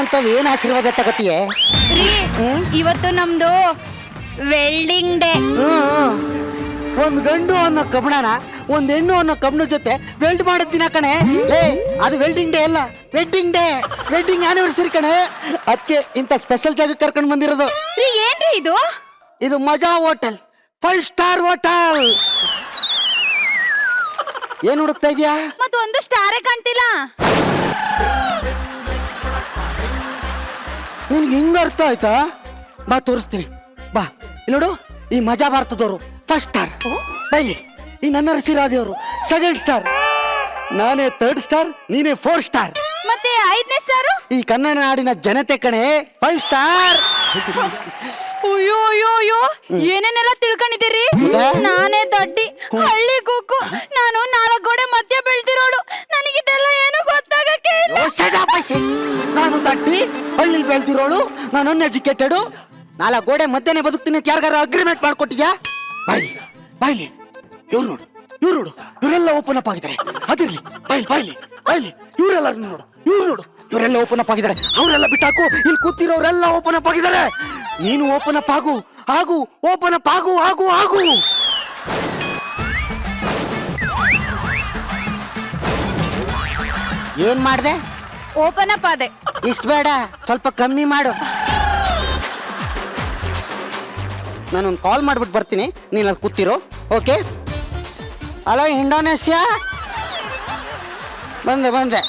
ನಮ್ಮಂತವ್ ಏನ್ ಆಶೀರ್ವಾದ ತಗತಿಯೇ? ರೀ ಇವತ್ತು ನಮ್ದು ವೆಲ್ಡಿಂಗ್ ಡೇ. ಒಂದ್ ಗಂಡು ಅನ್ನೋ ಕಬ್ಬಣನ ಒಂದ್ ಹೆಣ್ಣು ಅನ್ನೋ ಕಬ್ಬಣ ಜೊತೆ ವೆಲ್ಡ್ ಮಾಡೋದ್ ದಿನ ಕಣೆ. ಅದು ವೆಲ್ಡಿಂಗ್ ಡೇ ಅಲ್ಲ, ವೆಡ್ಡಿಂಗ್ ಡೇ, ವೆಡ್ಡಿಂಗ್ ಆನಿವರ್ಸರಿ ಕಣೆ. ಅದಕ್ಕೆ ಇಂಥ ಸ್ಪೆಷಲ್ ಜಾಗ ಕರ್ಕೊಂಡು ಬಂದಿರೋದು. ರೀ ಏನ್ರಿ ಇದು? ಇದು ಮಜಾ ಹೋಟೆಲ್, 5 ಸ್ಟಾರ್ ಹೋಟೆಲ್. ಏನ್ ಹುಡುಕ್ತಾ ಇದೀಯಾ? ಮತ್ ಒಂದು ಸ್ಟಾರೇ ಕಾಣ್ತಿಲ್ಲ. ನಿನ್ಗೆ ಹಿಂಗ ಅರ್ಥ ಆಯ್ತಾ? ಬಾ ತೋರಿಸ್ತೀನಿ, ಬಾ ಇಲ್ಲಿ ನೋಡು. ಈ ಮಜಾ ಭಾರತದವರು 1 ಸ್ಟಾರ್, ಬೈಲಿ. ಈ ನನ್ನ ರಸಿರಾದಿಯವರು 2 ಸ್ಟಾರ್, ನಾನೇ 3 ಸ್ಟಾರ್, ನೀನೇ 4 ಸ್ಟಾರ್. ಮತ್ತೆ 5ನೇ ಸ್ಟಾರು? ಈ ಕನ್ನಡ ನಾಡಿನ ಜನತೆ ಕಣೆ 5 ಸ್ಟಾರ್. ಅಯ್ಯೋ ಅಯ್ಯೋ ಅಯ್ಯೋ, ಏನೇನೆಲ್ಲ ತಿಳ್ಕೊಂಡಿದ್ದೀರಿ? ನಾನೇ ದಡ್ಡಿ, ಹಳ್ಳಿ ಕೂಕು. ನಾನು 4 ಗೋಡೆ ಮಧ್ಯ ಬೆಳ್ದಿರೋಳು. ನನಗಿದೆಲ್ಲ ಏನು ಗೊತ್ತಾಗಕ್ಕೆ ಇಲ್ಲ. ನಾನು ತಟ್ಟಿ ಹಳ್ಳಿ ಬೆಳ್ತಿರೋಳು, ನಾನು ಅನ್ಎಜುಕೇಟೆಡ್. 4 ಗೋಡೆ ಮಧ್ಯೆ ಬದುಕ್ತೀನಿ ಅಂತ ಯಾರಿಗಾರ ಅಗ್ರಿಮೆಂಟ್ ಮಾಡ್ಕೊಟ್ಟಿದ್ಯಾ? ಬಾಯ್ಲಿ ಬಾಯ್ಲಿ. ಇವ್ರು ನೋಡು, ಇವ್ರು ನೋಡು, ಇವರೆಲ್ಲ ಓಪನ್ ಅಪ್ ಆಗಿದ್ದಾರೆ. ಅದಿರ್ಲಿ, ಬಾಯ್ಲಿ ಬಾಯ್ಲಿ ಬಾಯ್ಲಿ. ಇವರೆಲ್ಲ ನೋಡು, ಇವ್ರು ನೋಡು, ಇವರೆಲ್ಲ ಓಪನ್ ಅಪ್ ಆಗಿದ್ದಾರೆ. ಅವರೆಲ್ಲ ಬಿಟ್ಟಾಕು, ಇಲ್ಲಿ ಕೂತಿರೋರೆಲ್ಲ ಓಪನ್ ಅಪ್ ಆಗಿದ್ದಾರೆ. ನೀನು ಓಪನ್ ಅಪ್ ಆಗು, ಆಗು, ಓಪನ್ ಅಪ್ ಆಗು, ಆಗು, ಆಗು. ಏನ್ ಮಾಡ್ದೆ? ಓಪನ್ ಅಪ್ ಆದೆ. ಇಷ್ಟ ಬೇಡ, ಸ್ವಲ್ಪ ಕಮ್ಮಿ ಮಾಡು. ನಾನೊಂದು ಕಾಲ್ ಮಾಡ್ಬಿಟ್ಟು ಬರ್ತೀನಿ, ನೀನು ಅಲ್ಲಿ ಕೂತಿರೋ. ಓಕೆ? ಹಲೋ ಇಂಡೋನೇಷ್ಯಾ, ಬಂದೆ ಬಂದೆ.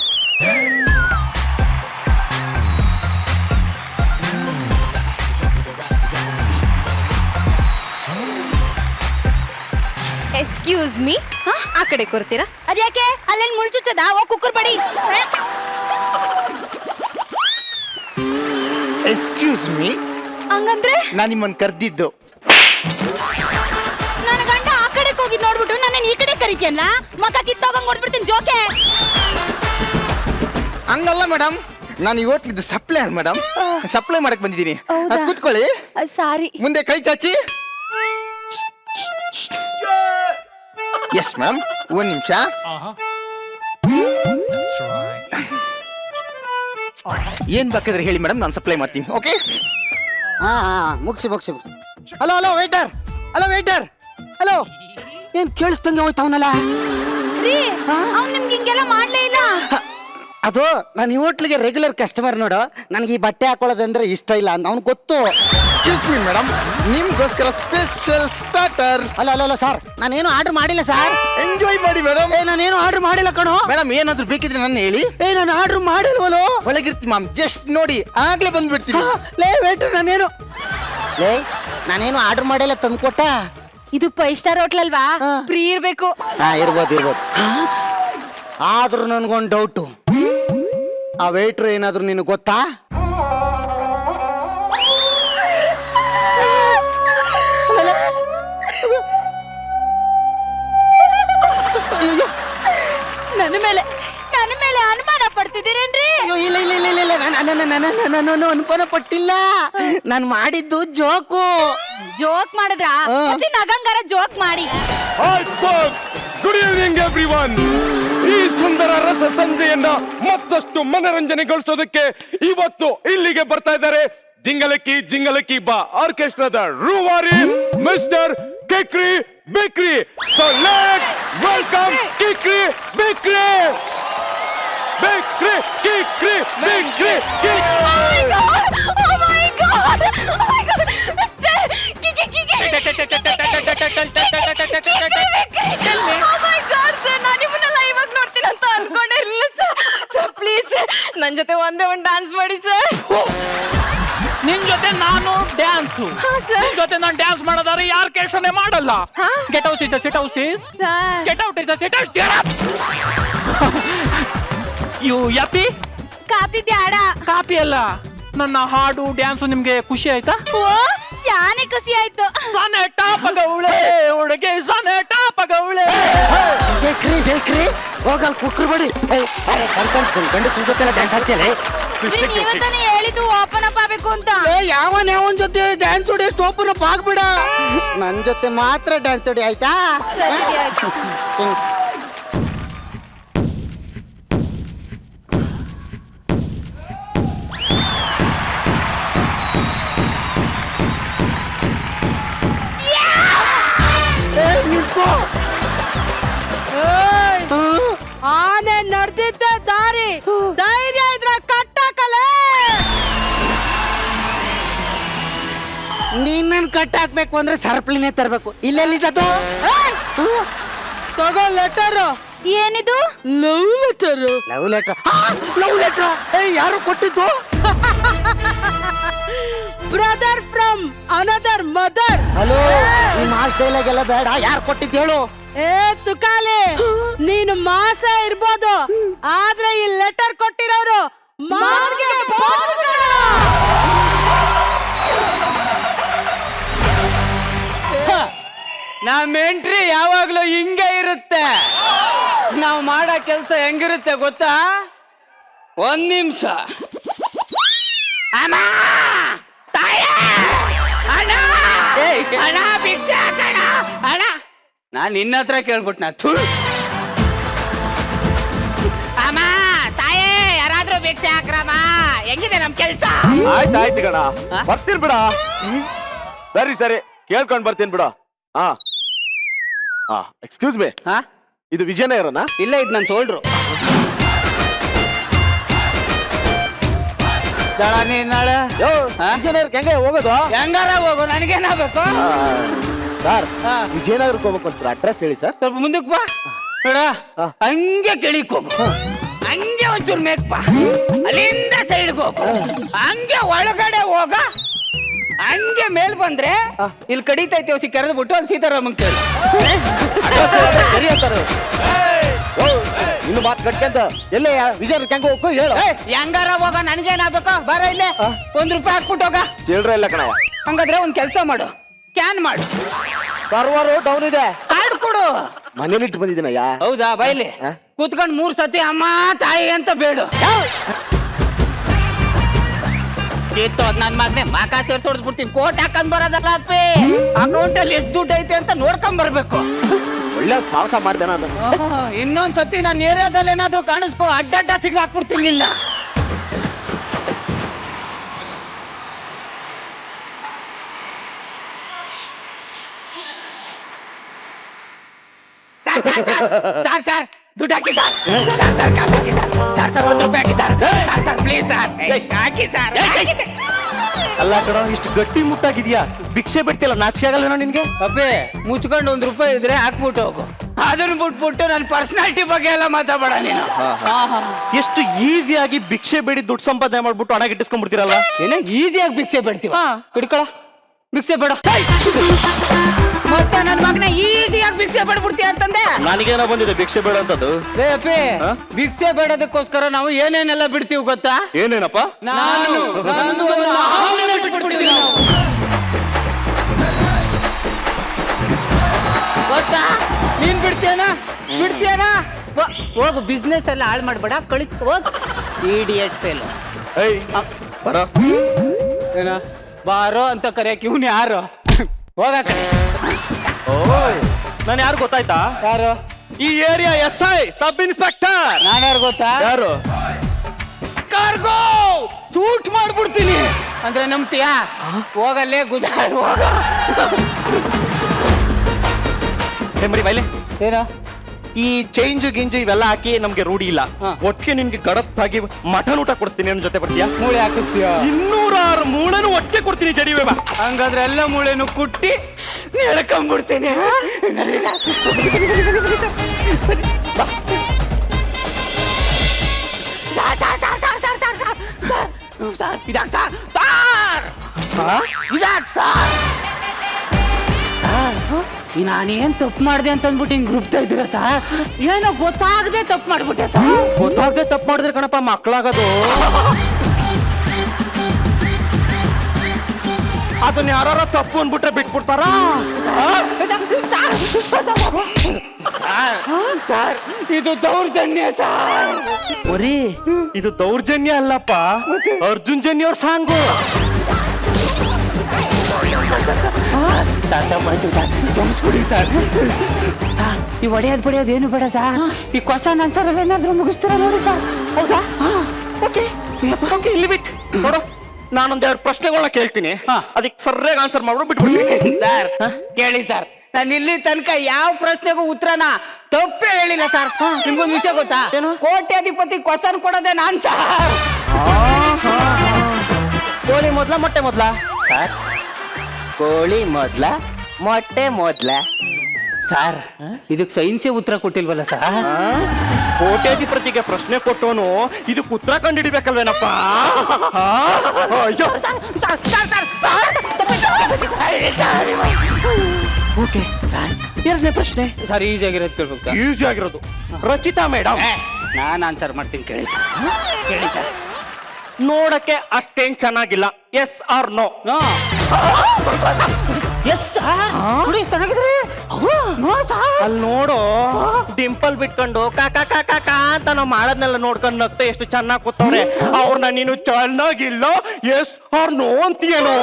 ಎಕ್ಸ್ಕ್ಯೂಸ್ ಮೀ, ಆ ಕಡೆ ಕೊಡ್ತೀರಾ? ಅದ್ಯಾಕೆ? ಅಲ್ಲೇನ್ ಮುಳ್ಚುಚ್ಚದ? ಹೋಗ್ ಕುಕ್ಕರ್ ಬಡಿ. ಎಕ್ಸ್ಕ್ಯೂಸ್ ಮೀ, ಹಂಗಂದ್ರೆ ನಾನು ನಿಮ್ಮನ್ನು ಕರೆದಿದ್ದು. ನನ್ನ ಗಂಡ ಆ ಕಡೆ ಹೋಗಿ ನೋಡ್ಬಿಟ್ಟು ನನ್ನ ಈ ಕಡೆ ಕರಿತೀಯಲ್ಲ, ಮಕ್ಕ ಕಿತ್ತೋಗಂಗ್ ಹೊಡ್ಬಿಡ್ತೀನಿ ಜೋಕೆ. ಹಂಗಲ್ಲ ಮೇಡಮ್, ನಾನು ಈ ಹೋಟ್ಲಿದ್ದು ಸಪ್ಲೈಯರ್ ಮೇಡಮ್. ಸಪ್ಲೈ ಮಾಡಕ್ ಬಂದಿದ್ದೀನಿ. ಕೂತ್ಕೊಳ್ಳಿ. ಸಾರಿ. ಮುಂದೆ ಕೈ ಚಾಚಿ. ಎಸ್ ಮ್ಯಾಮ್, 1 ನಿಮಿಷ. ಏನ್ ಬೇಕಾದ್ರೆ ಹೇಳಿ ಮೇಡಮ್, ನಾನು ಸಪ್ಲೈ ಮಾಡ್ತೀನಿ. ಓಕೆ? ಹಾ ಮುಗಿಸಿ ಮುಗಿಸಿ. Hello hello waiter, hello waiter, hello. ಏನ್ ಕೇಳಿಸ್ತಂಗೆ ಹೋಯ್ತವನಲ್ಲ? ರೀ, ಅವ್ನು ನಿಮ್ಗೆ ಹಿಂಗೆಲ್ಲ ಮಾಡ್ಲೇ ಇಲ್ಲ. ಅದು ನಾನು ಈ ಹೋಟ್ಲಿಗೆ ರೆಗ್ಯುಲರ್ ಕಸ್ಟಮರ್ ನೋಡು. ನನಗೆ ಈ ಬಟ್ಟೆ ಹಾಕೊಳ್ಳೋದಂದ್ರೆ ಇಷ್ಟ ಇಲ್ಲ ಅಂತ ಅವ್ನು ಗೊತ್ತು. ಎಕ್ಸ್ಕ್ಯೂಸ್ ಮೀ ಮೇಡಮ್, ನಿಮ್ಗೋಸ್ಕರ ಸ್ಪೆಷಲ್ ಸ್ಟಾರ್ಟರ್. ಅಲ್ಲ ಅಲ್ಲ ಅಲ್ಲ ಸರ್, ನಾನೇನು ಆರ್ಡರ್ ಮಾಡಿಲ್ಲ ಸರ್. ಎಂಜಾಯ್ ಮಾಡಿ ಮೇಡಮ್. ನಾನೇನು ಆರ್ಡರ್ ಮಾಡಿಲ್ಲ ಕಣೋ. ಮೇಡಮ್, ಏನಾದ್ರೂ ಬೇಕಿದ್ರೆ ನನ್ನ ಹೇಳಿ. ನಾನು ಆರ್ಡರ್ ಮಾಡಿಲ್ವಲ್ಲೋ. ಒಳಗಿರ್ತೀನಿ ಮ್ಯಾಮ್, ಜಸ್ಟ್ ನೋಡಿ, ಆಗ್ಲೇ ಬಂದ್ಬಿಡ್ತೀನಿ. ಲೇ ವೇಟರ್, ನಾನೇನು ಆರ್ಡರ್ ಮಾಡಿಲ್ಲ, ತಂದ್ಕೊಟ್ಟ. ಇದು 5 ಸ್ಟಾರ್ ಹೋಟ್ಲ್ ಅಲ್ವಾ? ಫ್ರೀ ಇರ್ಬೇಕು. ಇರ್ಬೋದು ಇರ್ಬೋದು. ಆದ್ರೂ ನನ್ಗೊಂದು ಡೌಟು, ಆ ವೇಟ್ರು ಏನಾದ್ರು ನಿನಗೆ ಗೊತ್ತಾ? ನನ್ನ ಮೇಲೆ ಅನುಮಾನ ಪಡ್ತಿದ್ದೀರೇನ್ರಿ? ಇಲ್ಲ ಇಲ್ಲ ಇಲ್ಲ ಇಲ್ಲ, ನಾನು ಅನುಮಾನ ಪಟ್ಟಿಲ್ಲ. ನಾನು ಮಾಡಿದ್ದು ಜೋಕು. ಜೋಕ್ ಮಾಡಿದ್ರ? ನಗಂಗಾರ ಜೋಕ್ ಮಾಡಿ. Good evening everyone. ಈ ಸುಂದರ ರಸ ಸಂಜೆಯನ್ನ ಮತ್ತಷ್ಟು ಮನರಂಜನೆಗೊಳಿಸೋದಕ್ಕೆ ಇವತ್ತು ಇಲ್ಲಿಗೆ ಬರ್ತಾ ಇದ್ದಾರೆ ಜಿಂಗಲಕ್ಕಿ ಜಿಂಗಲಕ್ಕಿ ಬಾ ಆರ್ಕೆಸ್ಟ್ರಾದ ರೂವಾರಿ ಮಿಸ್ಟರ್ ಕಿಕ್ರಿ ಬೇಕ್ರಿ. ಸೊ ಲೆಟ್ಸ್ ವೆಲ್ಕಮ್ ಕಿಕ್ರಿ ಬೇಕ್ರಿ. ಬೇಕ್ರಿ ಕಿಕ್ರಿ ಬೇಕ್ರಿ. Oh my God! Oh my God! Mister! Kiki! Oh my God, sir! ನಾನು ನಿಮ್ಮನ್ನೆಲ್ಲ ಇವಾಗ ನೋಡ್ತೀನಿ ಅಂತ ಅನ್ಕೊಂಡಿರ್ಲಿಲ್ಲ ಸರ್. ಸರ್ ಪ್ಲೀಸ್ ನನ್ನ ಜೊತೆ ಒಂದೇ ಒಂದು ಡ್ಯಾನ್ಸ್ ಮಾಡಿ ಸರ್. ನಿನ್ ಜೊತೆ ನಾನು ಡ್ಯಾನ್ಸ್, ನಿನ್ ಜೊತೆ ನಾನು ಡ್ಯಾನ್ಸ್ ಮಾಡೋದಾದ್ರೆ ಯಾರು ಕೇಳ್ಸನೆ ಮಾಡಲ್ಲ. Get out is sit out is get out is sit out. ಯು ಯಪ್ಪಿ ಕಾಪಿ ಬ್ಯಾಡ. ಕಾಪಿ ಅಲ್ಲ, ನನ್ನ ಹಾಡು ಡ್ಯಾನ್ಸು ನಿಮ್ಗೆ ಖುಷಿ ಆಯ್ತಾ? ಓ ಯಾನೆ ಖುಷಿ ಆಯ್ತು. ಸನೆ ಟಾಪಗೌಳೆ ಹುಡುಗಿ, ಸನೆ ಟಾಪಗೌಳೆ. ಬೇಕ್ರಿ ಹೋಗಲ್ ಕುಕ್ರು ಬಡಿ. ಕರ್ಕೊಂಡು ಗಂಡು ಸುಂದರ ಡ್ಯಾನ್ಸ್ ಆಡ್ತೀಯಲ್ಲ. ನೀವಂತಾನೆ ಹೇಳಿದ್ದು ಓಪನ್ ಅಪ್ ಆಗ್ಬೇಕು ಅಂತ. ಯಾವನ್ ಜೊತೆ ಡ್ಯಾನ್ಸ್ ಹೊಡಿ, ಓಪನ್ ಅಪ್ ಆಗ್ಬಿಡ. ನನ್ ಜೊತೆ ಮಾತ್ರ ಡ್ಯಾನ್ಸ್ ಹೊಡಿ, ಆಯ್ತಾ? ನನ್ ಕಟ್ ಹಾಕ್ಬೇಕು ಅಂದ್ರೆ ಸರಪಳಿನೇ ತರ್ಬೇಕು. ಇಲ್ಲೆಲ್ಲಿದ್ದು ತಗೋ ಲೆಟರ್. ಏನಿದು? Love letter. Love letter. Love letter ಯಾರು ಕೊಟ್ಟಿದ್ದು? Brother from another mother. Hello, ಈ ಮಾಸ್ ಡೈಲಾಗ್ ಎಲ್ಲ ಬೇಡ. ಯಾರು ಕೊಟ್ಟಿದ್ದು ಹೇಳು? ಏ ತುಕಾಲೆ, ನೀನು ಮಾಸ ಇರ್ಬೋದು, ಆದ್ರೆ ಈ ಲೆಟರ್ ಕೊಟ್ಟಿರೋರು ಮಾರ್ಗೆ ಬಾಸ್ಗಳು. ನಮ್ಮ ಎಂಟ್ರಿ ಯಾವಾಗ್ಲೂ ಹಿಂಗೆ ಇರುತ್ತೆ. ನಾವು ಮಾಡೋ ಕೆಲಸ ಹೆಂಗಿರುತ್ತೆ ಗೊತ್ತಾ? ಒಂದ್ ನಿಮಿಷ. ಅಮ್ಮ, ತಾಯಿ, ಅಣ್ಣ, ಅಣ್ಣ, ಭಿಕ್ಷೆ ಹಾಕಣ್ಣ, ಅಣ್ಣ. ನಾನು ನಿನ್ನ ಹತ್ರ ಕೇಳ್ಬಿಟ್ನ. ಅಮ್ಮ, ತಾಯಿ, ಯಾರಾದ್ರೂ ಭಿಕ್ಷೆ ಹಾಕ್ರಮ್ಮ. ಹೆಂಗಿದೆ ನಮ್ ಕೆಲ್ಸ? ಆಯ್ತಾಯ್ತು ಗಣ, ಬರ್ತೀನಿ ಬಿಡ. ಸರಿ ಸರಿ, ಕೇಳ್ಕೊಂಡ್ ಬರ್ತೀನಿ ಬಿಡ. ಎಕ್ಸ್ಕ್ಯೂಸ್ ಮೀ, ಹಾ, ಇದು ವಿಜಯನಗರನ? ಇಲ್ಲ, ಇದು ನನ್ನ ಸೋಲ್ಡ್ರು. ನಾಳೆ ವಿಜಯನಗರಕ್ಕೆ ಹೆಂಗೆ ಹೋಗೋದು? ಹೆಂಗಾರ ಹೋಗು, ನನಗೇನಾಗಬೇಕು? ಸರ್, ವಿಜಯನಗರಕ್ಕೆ ಹೋಗ್ಬೇಕು, ಅಡ್ರೆಸ್ ಹೇಳಿ ಸರ್. ಸ್ವಲ್ಪ ಮುಂದಕ್ಕೆ ಬಾ. ನೋಡ, ಹಂಗೆ ಕೆಳಿಕ್ ಹೋಗು, ಹಂಗೆ ಒಂಚೂರು ಮೇಕ್ ಬಾ, ಅಲ್ಲಿಂದ ಸೈಡ್ಗೆ ಹೋಗು, ಹಂಗೆ ಒಳಗಡೆ ಹೋಗ, ಹಂಗೆ ಮೇಲ್ ಬಂದ್ರೆ ಇಲ್ಲಿ ಕಡಿತೈತೆ ಹೊಸಿ ಕರೆದು ಬಿಟ್ಟು ಅಲ್ಲಿ ಸೀತಾರಾಮನ್ ಕೇಳಿ. ಇನ್ನು ಮಾತು ಕಟ್ಕೊಂತ ಎಲ್ಲೇ ವಿಜಯನಗರಕ್ಕೆ ಹೆಂಗೆ ಹೋಗ್ಕೋ ಹೇಳು. ಹೆಂಗಾರ ಹೋಗ, ನನಗೇನಾಗಬೇಕು? ಬರ ಇಲ್ಲೇ ₹1 ಹಾಕ್ಬಿಟ್ಟು ಹೋಗ. ಚಿಲ್ಡ್ರ ಇಲ್ಲ ಕಣವ. ಹಂಗಾದ್ರೆ ಒಂದ್ ಕೆಲ್ಸ ಮಾಡು, ಕ್ಯಾನ್ ಮಾಡು, ಸರ್ವರ್ ಡೌನ್ ಇದೆ, ಕಾರ್ಡ್ ಕೊಡು. ಮನೇಲಿ ಇಟ್ಟು ಬಂದಿದ್ದೀನಯ್ಯ. ಹೌದಾ? ಬೈಲಿ ಕೂತ್ಕೊಂಡು 3 ಸತಿ ಅಮ್ಮ ತಾಯಿ ಅಂತ ಬೇಡು. ನನ್ ಮಗನೆ ಮಾಕ ಸೇರ್ಸೋಡ್ಸ್ಬಿಡ್ತೀನಿ. ಕೋಟ್ ಹಾಕೊಂಡ್ ಬರೋದಲ್ಲ ಅಪ್ಪಿ, ಅಕೌಂಟ್ ಅಲ್ಲಿ ಎಷ್ಟು ದುಡ್ಡು ಐತೆ ಅಂತ ನೋಡ್ಕೊಂಡ್ ಬರ್ಬೇಕು. ಒಳ್ಳೆ ಸಾಹಸ ಮಾಡ್ದೆ ನಾನು. ಇನ್ನೊಂದ್ ಸತಿ ನಾನು ಏರಿಯಾದಲ್ಲಿ ಏನಾದ್ರು ಕಾಣಿಸ್ಕೋ, ಅಡ್ಡ ಸಿಗ್ಲ ಹಾಕ್ಬಿಡ್ತೀನಿ ನಿನ್ನ. ಸರ್ ದುಡ್ಡು ಹಾಕಿ ಸರ್. ಪ್ಲೀಸ್ ಸರ್, ಹಾಕಿ ಸರ್. ಅಲ್ಲ ಕಣ, ಇಷ್ಟು ಗಟ್ಟಿ ಮುಟ್ಟಾಗಿದ್ಯಾ, ಭಿಕ್ಷೆ ಬಿಡ್ತಿಲ್ಲ, ನಾಚಿಕೆ ಆಗಲ್ಲ ನಿನ್ಗೆ? ಅಪ್ಪೆ, ಮುಚ್ಕೊಂಡು ₹1 ಇದ್ರೆ ಹಾಕ್ಬಿಟ್ಟು ಹೋಗು. ಅದನ್ನ ಬಿಟ್ಬಿಟ್ಟು ನನ್ನ ಪರ್ಸನಾಲಿಟಿ ಬಗ್ಗೆ ಎಲ್ಲ ಮಾತಾಡ ನೀನು. ಎಷ್ಟು ಈಸಿಯಾಗಿ ಭಿಕ್ಷೆ ಬೇಡಿ ದುಡ್ಡು ಸಂಪಾದನೆ ಮಾಡ್ಬಿಟ್ಟು ಹಣ ಗಿಟ್ಟಿಸ್ಕೊಂಡ್ಬಿಡ್ತೀರಲ್ಲ. ಏನೇ ಈಸಿಯಾಗಿ ಭಿಕ್ಷೆ ಬೇಡ್ತೀವ? ಹಿಡ್ಕೊಳ, ಭಿಕ್ಷೆ ಬೇಡ. ಮತ್ತೆ ನನ್ನ ಮಗನ ಈಸಿಯಾಗಿ ಭಿಕ್ಷೆ ಬೇಡ್ಬಿಡ್ತೀಯ ಅಂತಂದೆ. ನನಗೇನೋ ಬಂದಿದೆ ಭಿಕ್ಷೆ ಬೇಡ ಅಂತದ್ದು. ರೇ ಅಪ್ಪಿ, ಭಿಕ್ಷೆ ಬೇಡೋದಕ್ಕೋಸ್ಕರ ನಾವು ಏನೇನೆಲ್ಲ ಬಿಡ್ತೀವಿ ಗೊತ್ತಾ? ಏನೇನಪ್ಪ? ನಾನು ನಂದು ಒಂದು ಮಹಾವೀರ ಬಿಟ್ಬಿಡ್ತೀವಿ ನಾವು. ಗೊತ್ತಾ? ನೀನ್ ಬಿಡ್ತೀಯನಾ? ಹೋಗು, ಬಿಸ್ನೆಸ್ ಎಲ್ಲ ಹಾಳು ಮಾಡ್ಬೇಡ, ಕಳಿಸ್ ಹೋಗ್. Idiot fail. ಏಯ್ ಬರ. ಏನ ಬಾರೋ ಅಂತ ಕರೆಯಕ್ಕೆ ಇವ್ನು ಯಾರು? ಹೋಗಕ್ಕ. ಓಯ್, ನಾನು ಯಾರು ಗೊತ್ತಾಯ್ತಾ? ಯಾರು? ಈ ಏರಿಯಾ SI ಸಬ್ ಇನ್ಸ್ಪೆಕ್ಟರ್. ನಾನ್ಯಾರು ಗೊತ್ತಾ? ಯಾರು? ಕಾರ್ಗೋ ಶೂಟ್ ಮಾಡ್ಬಿಡ್ತೀನಿ ಅಂದ್ರೆ ನಂಬ್ತೀಯಾ? ಹೋಗಲ್ಲೇ ಗುಜಾರ್ ಹೋಗ. ಮರಿ ಬೈಲೆ, ಏನ ಈ ಚೇಂಜು ಗಿಂಜು ಇವೆಲ್ಲ ಹಾಕಿ ನಮ್ಗೆ ರೂಢಿ ಇಲ್ಲ. ಒಟ್ಟಿಗೆ ನಿನ್ಗೆ ಗಡತ್ತಾಗಿ ಮಟನ್ ಊಟ ಕೊಡ್ತೀನಿ, ನನ್ನ ಜೊತೆ ಬರ್ತೀಯಾ? ಮೂಳೆ ಹಾಕಿಸ್ತೀಯ? 206 ಮೂಳೆನು ಒಟ್ಟಿಗೆ ಕೊಡ್ತೀನಿ, ಜಡಿವೆ ಬಾ. ಹಂಗಾದ್ರೆ ಎಲ್ಲ ಮೂಳೆನು ಕುಟ್ಟಿ ಎಳ್ಕೊಂಡ್ಬಿಡ್ತೀನಿ. ನಾನೇನ್ ತಪ್ಪು ಮಾಡಿದೆ ಅಂತ ಅಂದ್ಬಿಟ್ಟು ಹಿಂಗ್ ಗ್ರೂಪ್ತಾ ಇದ್ದೀರಾ ಸರ್? ಏನೋ ಗೊತ್ತಾಗದೆ ತಪ್ಪು ಮಾಡ್ಬಿಟ್ಟೆ ಸರ್. ಗೊತ್ತಾಗದೆ ತಪ್ಪು ಮಾಡಿದ್ರೆ ಕಣಪ್ಪ ಮಕ್ಕಳಾಗೋದು. ಅದನ್ನ ಯಾರ ತಪ್ಪು ಅಂದ್ಬಿಟ್ರೆ ಬಿಟ್ಬಿಡ್ತಾರ? ಸರ್, ಇದು ದೌರ್ಜನ್ಯ ಸರ್. ಬರೀ ಇದು ದೌರ್ಜನ್ಯ ಅಲ್ಲಪ್ಪ, ಅರ್ಜುನ್ ಜನ್ಯ ಅವ್ರ ಸಾಂಗು. ಸರ್, ಈ ಒಡೆಯೋದು ಬಡಿಯೋದು ಏನು ಬೇಡ ಸರ್. ಈ ಕ್ವಶನ್ ಆನ್ಸರ್ ಏನಾದ್ರು ಮುಗಿಸ್ತೀರಾ ನೋಡಿ ಸರ್. ಹೌದಾ? ಓಕೆ ಇಲ್ಲಿ ಬಿಟ್ಟು ನೋಡು, ನಾನೊಂದೆರಡು ಪ್ರಶ್ನೆಗಳನ್ನ ಕೇಳ್ತೀನಿ, ಅದಕ್ಕೆ ಸರಿಯಾಗಿ ಆನ್ಸರ್ ಮಾಡ್ಬಿಟ್ಟು ಬಿಟ್ಬಿಡ್ತೀನಿ. ಸರ್ ಕೇಳಿ ಸರ್, ನಾನು ಇಲ್ಲಿ ತನಕ ಯಾವ ಪ್ರಶ್ನೆಗೂ ಉತ್ತರನ ತಪ್ಪೇ ಹೇಳಿಲ್ಲ ಸರ್. ನಿಮ್ಗೊಂದು ವಿಷಯ ಗೊತ್ತಾ? ಕೋಟ್ಯಾಧಿಪತಿ ಕ್ವಶನ್ ಕೊಡೋದೇ ನಾನ್ ಸರ್. ಕೋಳಿ ಮೊದ್ಲ ಮೊಟ್ಟೆ ಮೊದ್ಲ? ಸರ್ ಕೋಳಿ ಮೊದ್ಲ ಮೊಟ್ಟೆ ಮೊದ್ಲ ಸರ್ ಇದಕ್ಕೆ ಸೈನ್ಸೇ ಉತ್ತರ ಕೊಟ್ಟಿಲ್ವಲ್ಲ ಸರ್ ಕೋಟ್ಯಾಧಿಪತಿಗೆ ಪ್ರಶ್ನೆ ಕೊಟ್ಟವನು ಇದಕ್ಕೆ ಉತ್ತರ ಕಂಡಿಡಿಬೇಕಲ್ವೇನಪ್ಪ ಅಯ್ಯೋ ಓಕೆ ಸರ್ ಎರಡನೇ ಪ್ರಶ್ನೆ ಸರ್ ಈಸಿ ಆಗಿರೋದು ಕೇಳ್ಬೇಕು ಈಸಿ ಆಗಿರೋದು ರಚಿತಾ ಮೇಡಮ್ ನಾನು ಆನ್ಸರ್ ಮಾಡ್ತೀನಿ ಕೇಳಿ ಸರ್ ಕೇಳಿ ಸರ್ ನೋಡಕ್ಕೆ ಅಷ್ಟೇನ್ ಚೆನ್ನಾಗಿಲ್ಲ yes or no yes sir ನೋಡಿ ಚೆನ್ನಾಗಿದ್ರಿ ಅಲ್ಲಿ ನೋಡು ಡಿಂಪಲ್ ಬಿಟ್ಕೊಂಡು ಕಾಕ ಕಾಕ ಕಾ ಅಂತ ನಾವು ಮಾಡೋದ್ನೆಲ್ಲ ನೋಡ್ಕೊಂಡು ನಗ್ತಾ ಎಷ್ಟು ಚೆನ್ನಾಗಿ ಕೂತವ್ರೆ ಅವ್ರನ್ನ ನೀನು ಚೆನ್ನಾಗಿಲ್ಲ ಎಸ್ ಆರ್ ನೋ ಅಂತೀಯೇನೋ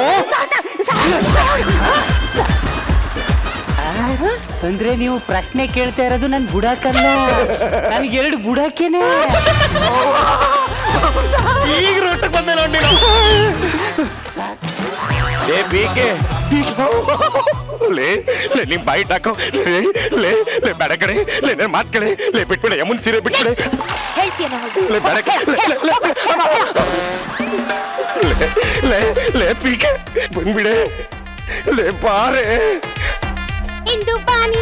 ಅಂದ್ರೆ ನೀವು ಪ್ರಶ್ನೆ ಕೇಳ್ತಾ ಇರೋದು ನನ್ ಬುಡಕಲ್ಲ ನನ್ಗೆ ಎರಡು ಬುಡಕೇನೆ ಈಗ ರೋಟಕ್ಕೆ ಬಂದೆ ನೋಡಿ ಲೇ ಬೀಕೆ ಲೇ ಲೇ ನಿಮ್ ಬಾಯಿ ಹಾಕೋ ಲೇ ಲೇ ಲೇ ಬೇಡ ಕಡೆ ಲೇ ನನ್ನ ಮಾತ್ ಕಡೆ ಲೇ ಬಿಟ್ಬಿಡೆ ಯಮುನ್ ಸೀರೆ ಬಿಟ್ಬಿಡೆ ಲೇ ಬೇಡ ಲೇ ಲೇ ಲೇ ಬೀಕೆ ಬಂದ್ಬಿಡೆ ಲೇ ಬಾರೆ ಇಂದು ಪಾನಿ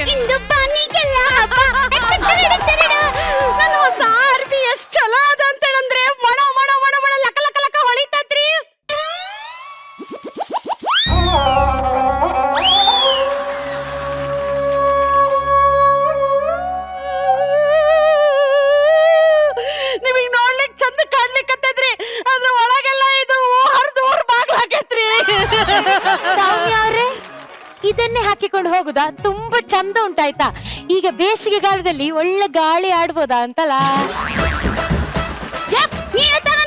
ಇಂದು ಪಾನಿಗೆಲ್ಲ ನನ್ನ ಹೊಸ ಅರ್ಬಿ ಎಷ್ಟ್ ಚಲೋ ಅದ ಅಂತೇಳಂದ್ರೆ ಮಣ ಮಣ ಮಣ ಮಣ ಲಕ ಲಕ ಲಕ ಹೊಳಿತತ್ರಿ ನಿಮಗ್ ನೋಡ್ಲಿಕ್ ಚಂದ ಕಾಣ್ಲಿಕ್ಕತ್ತದ್ರಿ ಅದ್ರ ಒಳಗೆಲ್ಲ ಇದು ಹರ್ದು ಊರ್ ಬಾಗ್ಲಾಕೈತ್ರಿ ಸೌಮ್ಯ ಅವ್ರೆ ಇದನ್ನೇ ಹಾಕಿಕೊಂಡು ಹೋಗುದಾ ತುಂಬಾ ಚಂದ ಉಂಟಾಯ್ತಾ ಈಗ ಬೇಸಿಗೆ ಕಾಲದಲ್ಲಿ ಒಳ್ಳೆ ಗಾಳಿ ಆಡ್ಬೋದಾ ಅಂತಲ್ಲ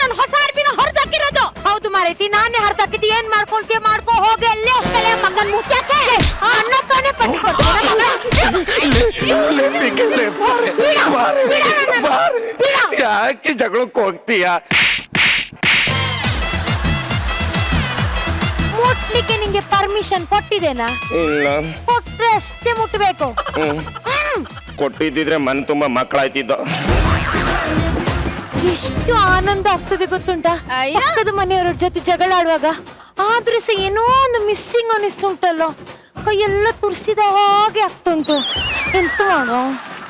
ನಾನು ಹೊಸ ಅರ್ಬಿನ ಹೊರದಾಕಿರೋದು ಹೌದು ಮಾರೈತಿ ನಾನೇ ಹೊರದಾಕಿದ್ದು ಏನ್ ಮಾಡ್ಕೊಳ್ತೀಯ ಮಾಡ್ಕೊ ಹೋಗಿ ಅಲ್ಲೇ ಕಲೆ ಮಗನ್ ಮುಖ್ಯಕ್ಕೆ ಅನ್ನ ತಾನೇ ಯಾಕೆ ಜಗಳಕ್ಕೆ ಹೋಗ್ತೀಯ ಮುಟ್ಲಿಕ್ಕೆ ನಿಂಗೆ ಪರ್ಮಿಷನ್ ಕೊಟ್ಟಿದ್ದೇನಾ ಇಲ್ಲ ಕೊಟ್ರೆ ಅಷ್ಟೇ ಮುಟ್ಬೇಕು ಕೊಟ್ಟಿದ್ದಿದ್ರೆ ಮನ್ ತುಂಬಾ ಮಕ್ಕಳಾಯ್ತಿದ್ದ ಎಷ್ಟು ಆನಂದ ಆಗ್ತದೆ ಗೊತ್ತುಂಟಾ ಪಕ್ಕದ ಮನೆಯವರ ಜೊತೆ ಜಗಳ ಆಡುವಾಗ ಆದ್ರೆ ಸಹ ಏನೋ ಒಂದು ಮಿಸ್ಸಿಂಗ್ ಅನಿಸ್ತುಂಟಲ್ಲ ಕೈಯೆಲ್ಲ ತುರ್ಸಿದ ಹಾಗೆ ಆಗ್ತುಂಟು ಎಂತ ಮಾಡೋ